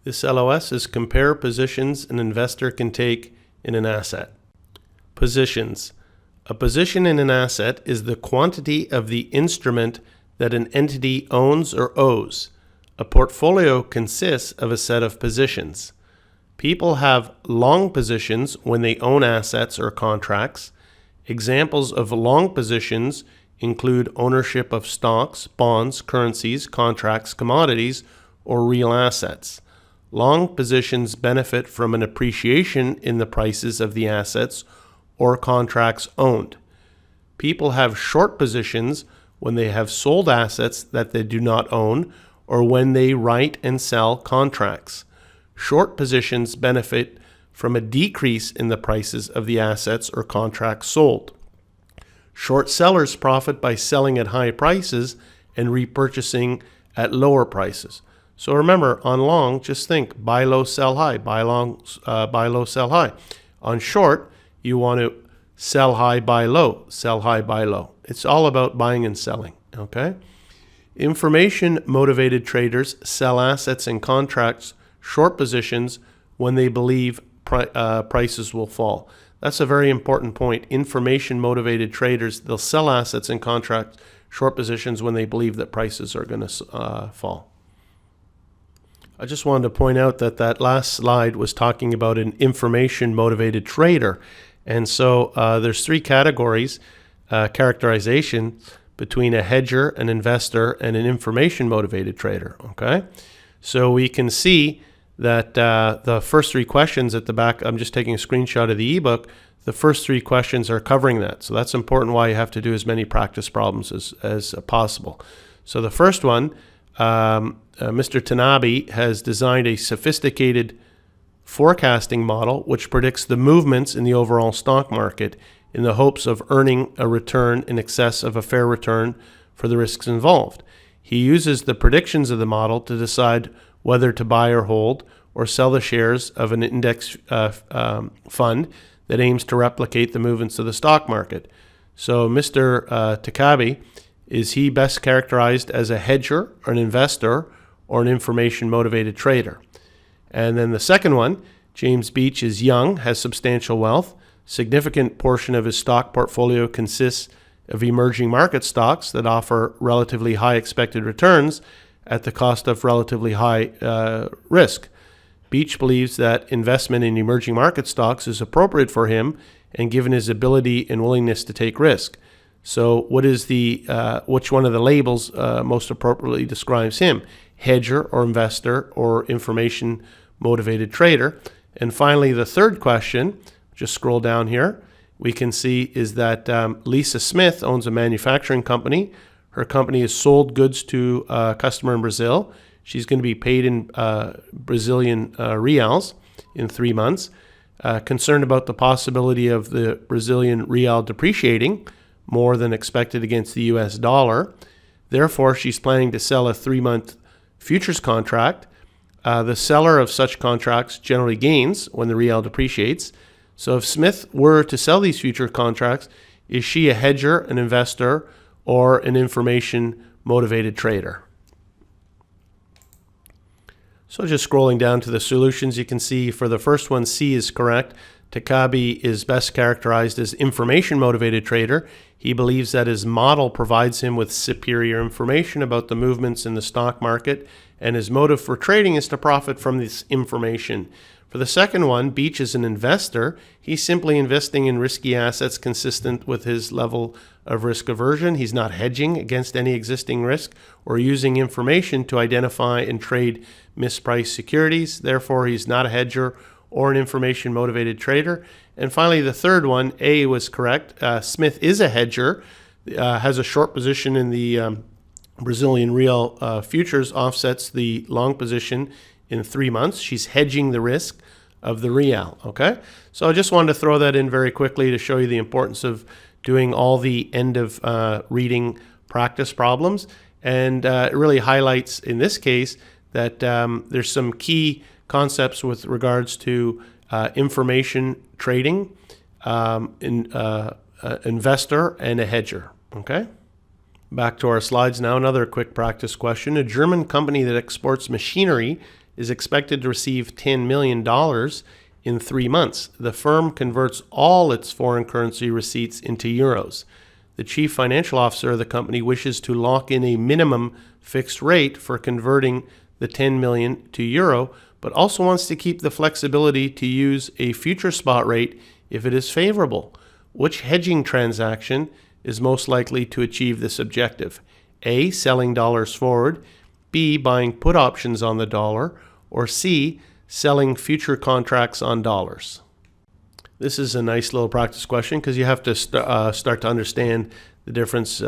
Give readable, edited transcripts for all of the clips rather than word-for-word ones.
This LOS is compare positions an investor can take in an asset. Positions. A position in an asset is the quantity of the instrument that an entity owns or owes. A portfolio consists of a set of positions. People have long positions when they own assets or contracts. Examples of long positions include ownership of stocks, bonds, currencies, contracts, commodities, or real assets. Long positions benefit from an appreciation in the prices of the assets or contracts owned. People have short positions when they have sold assets that they do not own or when they write and sell contracts. Short positions benefit from a decrease in the prices of the assets or contracts sold. Short sellers profit by selling at high prices and repurchasing at lower prices. So remember, on long, just think buy low, sell high, buy low, sell high. On short, you want to sell high, buy low, sell high, buy low. It's all about buying and selling, okay? Information-motivated traders sell assets and contracts short positions when they believe prices will fall. That's a very important point. Information-motivated traders, they'll sell assets and contracts short positions when they believe that prices are going to fall. I just wanted to point out that that last slide was talking about an information-motivated trader. And so there's three categories, characterization, between a hedger, an investor, and an information-motivated trader, okay? So we can see that the first three questions at the back, I'm just taking a screenshot of the ebook, the first three questions are covering that. So that's important why you have to do as many practice problems as possible. So the first one, Mr. Tanabe has designed a sophisticated forecasting model which predicts the movements in the overall stock market in the hopes of earning a return in excess of a fair return for the risks involved. He uses the predictions of the model to decide whether to buy or hold or sell the shares of an index fund that aims to replicate the movements of the stock market. So Mr. Takabe, is he best characterized as a hedger, or an investor, or an information-motivated trader? And then the second one, James Beach is young, has substantial wealth. Significant portion of his stock portfolio consists of emerging market stocks that offer relatively high expected returns at the cost of relatively high risk. Beach believes that investment in emerging market stocks is appropriate for him and given his ability and willingness to take risk. So what is which one of the labels most appropriately describes him? Hedger or investor or information motivated trader? And finally, the third question, just scroll down here, we can see is that Lisa Smith owns a manufacturing company. Her company has sold goods to a customer in Brazil. She's going to be paid in Brazilian reals in 3 months. Concerned about the possibility of the Brazilian real depreciating more than expected against the US dollar. Therefore, she's planning to sell a 3-month futures contract. The seller of such contracts generally gains when the real depreciates. So if Smith were to sell these future contracts, is she a hedger, an investor, or an information-motivated trader? So just scrolling down to the solutions, you can see for the first one, C is correct. Takabe is best characterized as information-motivated trader. He believes that his model provides him with superior information about the movements in the stock market, and his motive for trading is to profit from this information. For the second one, Beach is an investor. He's simply investing in risky assets consistent with his level of risk aversion. He's not hedging against any existing risk or using information to identify and trade mispriced securities. Therefore, he's not a hedger or an information-motivated trader. And finally, the third one, A, was correct. Smith is a hedger, has a short position in the Brazilian real futures, offsets the long position in 3 months. She's hedging the risk of the real, okay? So I just wanted to throw that in very quickly to show you the importance of doing all the end of reading practice problems. And it really highlights, in this case, that there's some key concepts with regards to information trading, investor, and a hedger, okay? Back to our slides now. Another quick practice question. A German company that exports machinery is expected to receive $10 million in 3 months. The firm converts all its foreign currency receipts into euros. The chief financial officer of the company wishes to lock in a minimum fixed rate for converting the 10 million to euro, but also wants to keep the flexibility to use a future spot rate if it is favorable. Which hedging transaction is most likely to achieve this objective? A, selling dollars forward, B, buying put options on the dollar, or C, selling future contracts on dollars? This is a nice little practice question because you have to start to understand the difference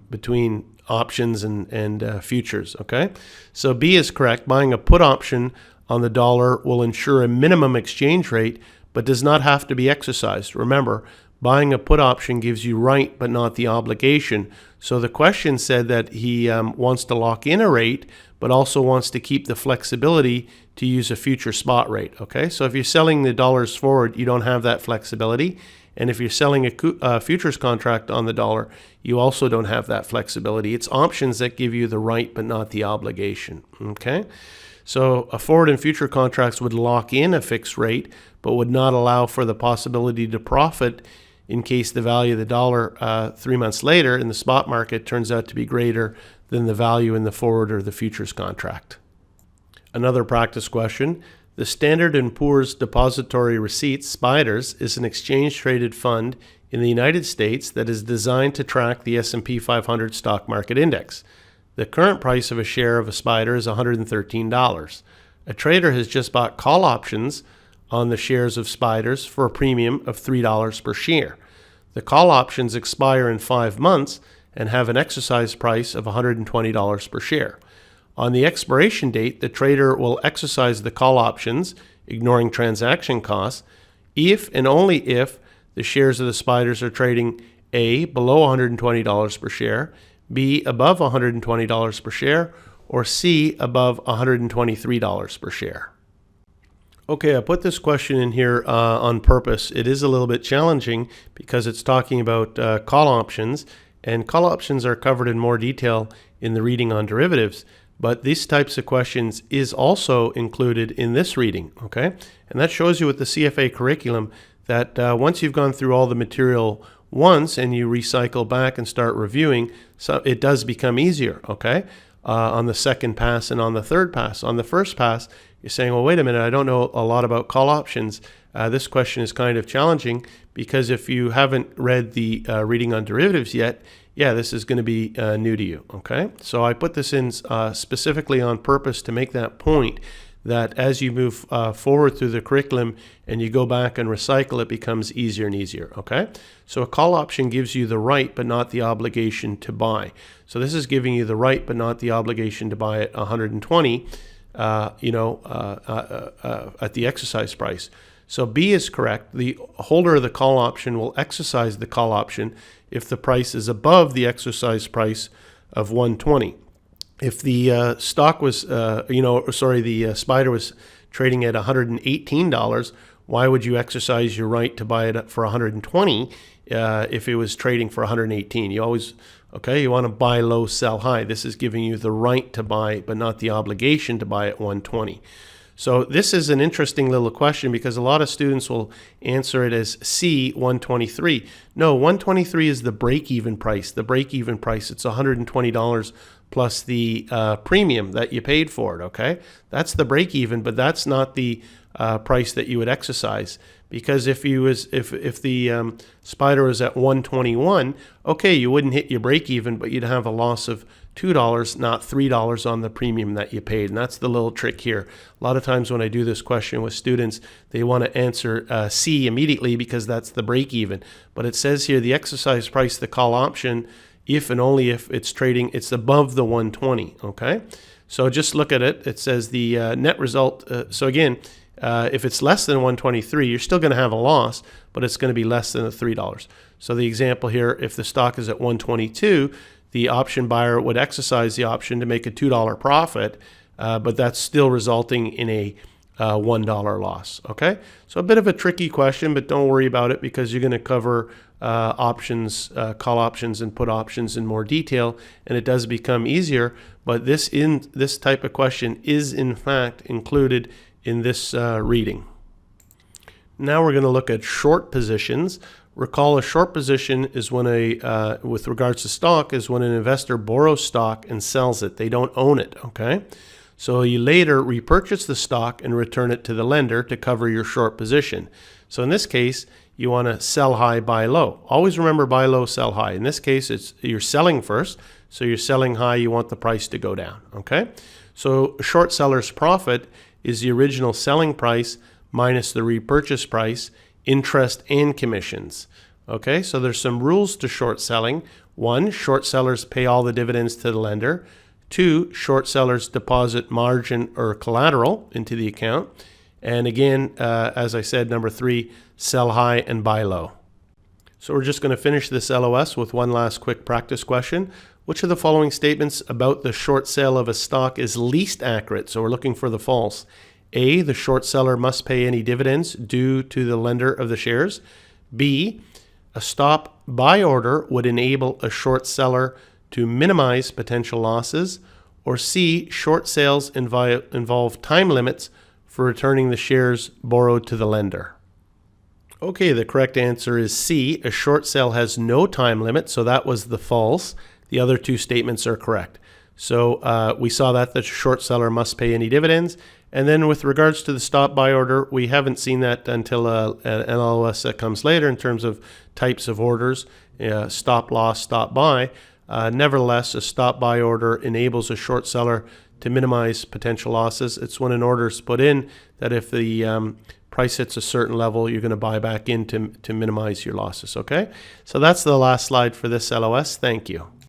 between options and futures, okay? So B is correct. Buying a put option on the dollar will ensure a minimum exchange rate but does not have to be exercised. Remember, buying a put option gives you right but not the obligation. So the question said that he wants to lock in a rate but also wants to keep the flexibility to use a future spot rate, okay? So if you're selling the dollars forward, you don't have that flexibility. And if you're selling a futures contract on the dollar, you also don't have that flexibility. It's options that give you the right but not the obligation, okay? So a forward and future contracts would lock in a fixed rate but would not allow for the possibility to profit in case the value of the dollar 3 months later in the spot market turns out to be greater than the value in the forward or the futures contract. Another practice question. The Standard & Poor's Depository Receipts, SPDRs, is an exchange-traded fund in the United States that is designed to track the S&P 500 stock market index. The current price of a share of a SPDR is $113. A trader has just bought call options on the shares of SPDRs for a premium of $3 per share. The call options expire in 5 months and have an exercise price of $120 per share. On the expiration date, the trader will exercise the call options, ignoring transaction costs, if and only if the shares of the SPDRs are trading A, below $120 per share, B, above $120 per share, or C, above $123 per share. Okay, I put this question in here on purpose. It is a little bit challenging because it's talking about call options, and call options are covered in more detail in the reading on derivatives. But these types of questions is also included in this reading, okay? And that shows you with the CFA curriculum that once you've gone through all the material once and you recycle back and start reviewing, so it does become easier, okay? On the second pass and on the third pass. On the first pass, you're saying, well, wait a minute, I don't know a lot about call options. This question is kind of challenging because if you haven't read the reading on derivatives yet, yeah, this is going to be new to you, okay? So I put this in specifically on purpose to make that point that as you move forward through the curriculum and you go back and recycle, it becomes easier and easier, okay? So a call option gives you the right but not the obligation to buy. So this is giving you the right but not the obligation to buy at 120, at the exercise price. So B is correct. The holder of the call option will exercise the call option if the price is above the exercise price of 120. If the stock was, the SPDR was trading at $118, why would you exercise your right to buy it for 120 if it was trading for 118? You always, you want to buy low, sell high. This is giving you the right to buy, but not the obligation to buy at 120. So this is an interesting little question because a lot of students will answer it as C, 123. No, 123 is the break-even price. The break-even price, it's $120 plus the premium that you paid for it, okay? That's the break-even, but that's not the price that you would exercise. Because if the SPDR was at 121, okay, you wouldn't hit your break-even, but you'd have a loss of $2, not $3 on the premium that you paid. And that's the little trick here. A lot of times when I do this question with students, they want to answer C immediately because that's the break-even. But it says here the exercise price, the call option, if and only if it's trading, it's above the 120, okay? So just look at it. It says the net result. So again, if it's less than 123, you're still going to have a loss, but it's going to be less than the $3. So the example here, if the stock is at 122, the option buyer would exercise the option to make a $2 profit, but that's still resulting in a $1 loss, okay? So a bit of a tricky question, but don't worry about it because you're going to cover options, call options and put options in more detail, and it does become easier. but this type of question is in fact included in this reading. Now we're going to look at short positions. Recall, a short position is when with regards to stock, is when an investor borrows stock and sells it. They don't own it, okay? So you later repurchase the stock and return it to the lender to cover your short position. So in this case, you want to sell high, buy low. Always remember buy low, sell high. In this case, you're selling first, so you're selling high, you want the price to go down, okay? So a short seller's profit is the original selling price minus the repurchase price, interest, and commissions. Okay, so there's some rules to short selling. 1, short sellers pay all the dividends to the lender. 2, short sellers deposit margin or collateral into the account. And again, as I said, number 3, sell high and buy low. So we're just going to finish this LOS with one last quick practice question. Which of the following statements about the short sale of a stock is least accurate? So we're looking for the false. A, the short seller must pay any dividends due to the lender of the shares. B, a stop buy order would enable a short seller to minimize potential losses. Or C, short sales involve time limits for returning the shares borrowed to the lender. Okay, the correct answer is C, a short sale has no time limit, so that was the false. The other 2 statements are correct. So we saw that the short seller must pay any dividends. And then with regards to the stop buy order, we haven't seen that until an LOS that comes later in terms of types of orders, stop loss, stop buy. Nevertheless, a stop buy order enables a short seller to minimize potential losses. It's when an order is put in that if the price hits a certain level, you're going to buy back in to minimize your losses. Okay, so that's the last slide for this LOS. Thank you.